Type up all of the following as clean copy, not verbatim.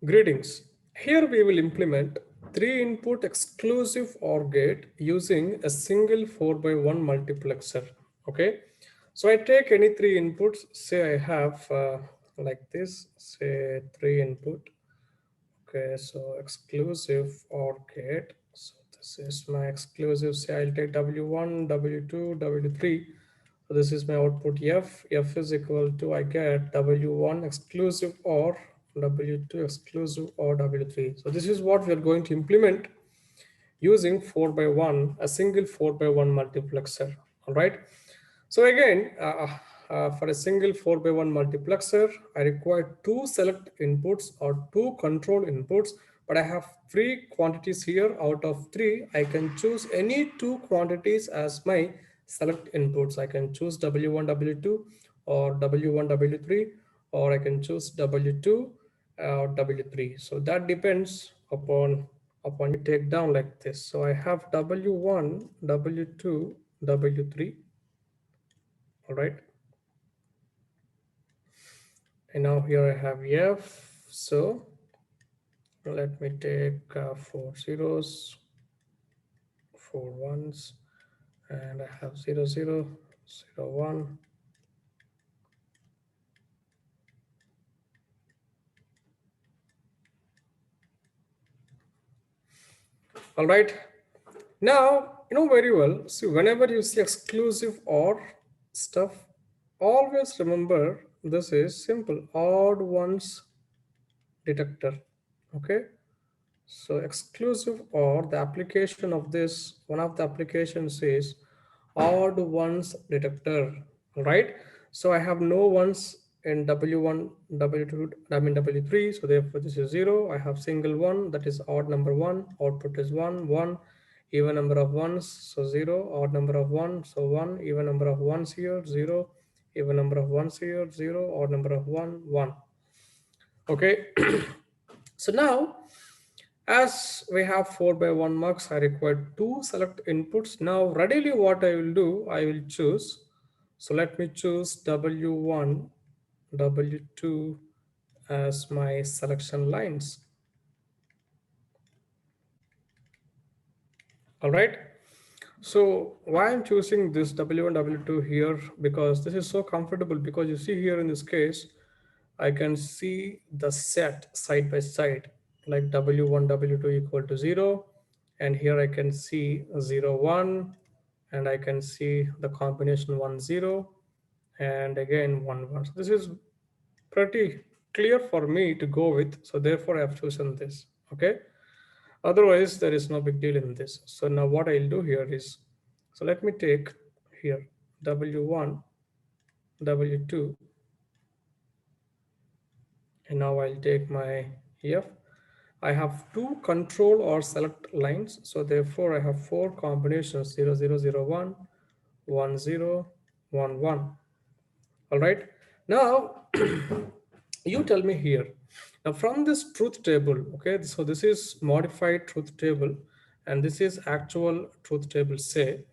Greetings. Here we will implement 3-input exclusive OR gate using a single 4x1 multiplexer. Okay. So I take any three inputs. Say I have like this, say three input. Okay. So exclusive OR gate. So this is my exclusive. Say I'll take W1, W2, W3. So this is my output F. F is equal to, I get W1 exclusive or W2 exclusive or W3. So this is what we are going to implement using 4x1, a single 4x1 multiplexer. All right. So again, for a single 4x1 multiplexer, I require two select inputs or two control inputs, but I have three quantities here. Out of three, I can choose any two quantities as my select inputs. I can choose W1, W2 or W1, W3, or I can choose W2 or W3. So that depends upon you take down like this. So I have W1, W2, W3. All right. And now here I have F. So let me take four zeros, four ones, and I have 0, 0, 0, 1. All right. Now, you know very well, see, whenever you see exclusive OR stuff, always remember this is simple odd ones detector. Okay. So exclusive OR, the application of this, one of the applications is odd ones detector, right? So I have no ones in W1, W2, I mean W3, so therefore this is 0. I have single one, that is odd number 1, output is 1, 1, even number of ones, so 0, odd number of 1, so 1, even number of ones here, 0, even number of ones here, 0, odd number of 1, 1. Okay, so now as we have 4x1 MUX, I require two select inputs. Now readily what I will do, I will choose. So let me choose W1, W2 as my selection lines. All right. So why I'm choosing this W1, W2 here, because this is so comfortable, because you see here in this case, I can see the set side by side, like W1, W2 equal to 0. And here I can see 0, 1, and I can see the combination 1, 0, and again 1, 1. So this is pretty clear for me to go with. So therefore I've chosen this. Okay. Otherwise, there is no big deal in this. So now what I'll do here is, so let me take here W1, W2, and now I'll take my F. I have two control or select lines. So therefore I have four combinations 0, 0, 0, 1, 1, 0, 1, 1. All right. Now you tell me here. Now from this truth table, okay, so this is modified truth table and this is actual truth table say.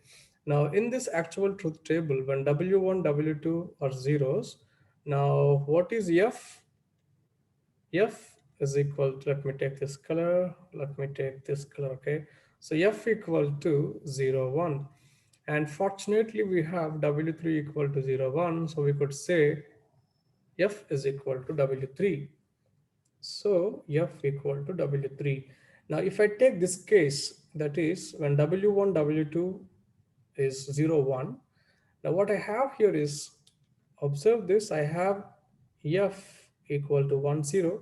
Now in this actual truth table, when W1, W2 are zeros, now what is F? F is equal to, let me take this color, let me take this color, okay. So F equal to 0, 1. And fortunately we have W3 equal to 0, 1. So we could say F is equal to W3. So F equal to W3. Now if I take this case, that is when W1, W2 is 0, 1. Now what I have here is, observe this, I have F equal to 1, 0,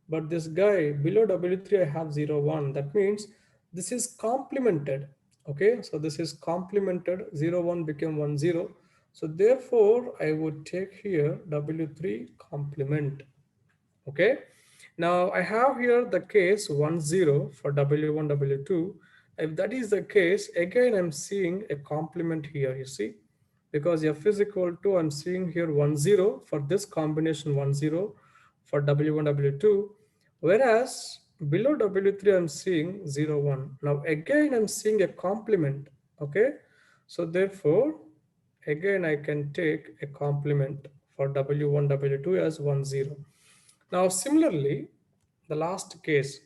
but this guy below W3 I have 0, 1. That means this is complemented. Okay, so this is complemented, 0, 1 became 1, 0. So therefore I would take here W3 complement. Okay, now I have here the case 1, 0 for W1, W2. If that is the case, again I'm seeing a complement here, you see, because F is equal to, I'm seeing here 1, 0 for this combination 1, 0 for W1, W2, whereas below W3 I'm seeing 0, 1. Now again I'm seeing a complement. Okay, so therefore again I can take a complement for W1, W2 as 1, 0. Now similarly, the last case.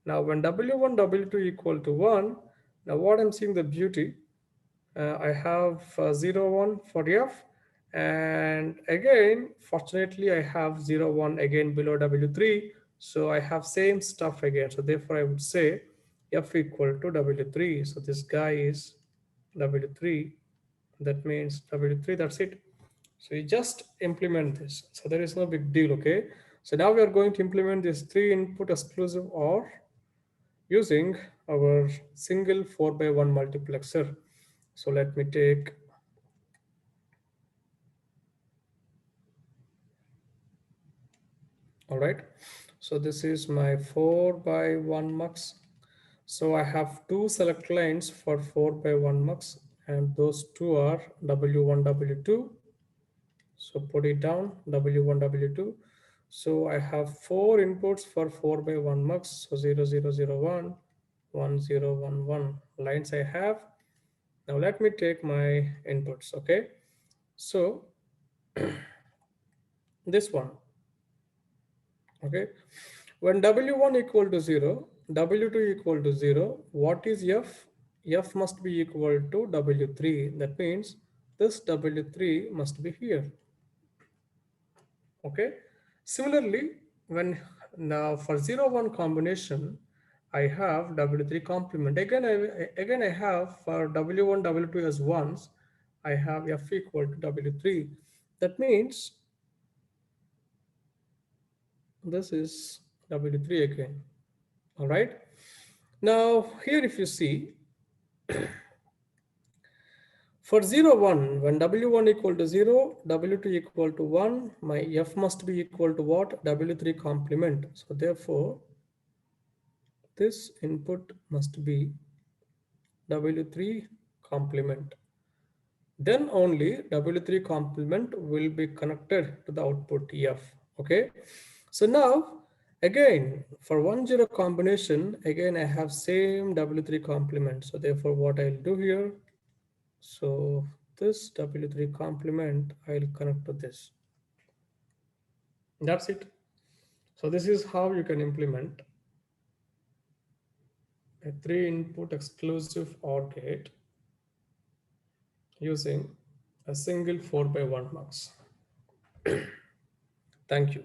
Now when W1, W2 equal to 1, now what I'm seeing the beauty, I have 0, 1 for F, and again, fortunately, I have 0, 1 again below W3, so I have same stuff again. So therefore, I would say F equal to W3. So this guy is W3. That means W3, that's it. So you just implement this. So there is no big deal, okay? So now we are going to implement this 3-input exclusive OR using our single 4x1 multiplexer. So let me take, all right. So this is my 4x1 MUX. So I have two select lines for 4x1 MUX, and those two are W1, W2. So put it down, W1, W2. So I have four inputs for 4x1 MUX. So 0, 0, 0, 1, 1, 0, 1, 1 lines I have. Now let me take my inputs, okay? So this one, okay? When W1 equal to 0, W2 equal to 0, what is F? F must be equal to W3. That means this W3 must be here, okay? Similarly, when now for 0, 1 combination, I have W3 complement. Again I have for W1, W2 as ones, I have F equal to W3. That means this is W3 again, all right? Now here if you see, for 0, 1, when W1 equal to 0, W2 equal to 1, my F must be equal to what? W3 complement. So therefore, this input must be W3 complement. Then only W3 complement will be connected to the output F. Okay. So now again for 1, 0 combination, again I have same W3 complement. So therefore what I'll do here, so this W3 complement I'll connect to this. That's it. So this is how you can implement a 3-input exclusive OR gate using a single 4x1 MUX. Thank you.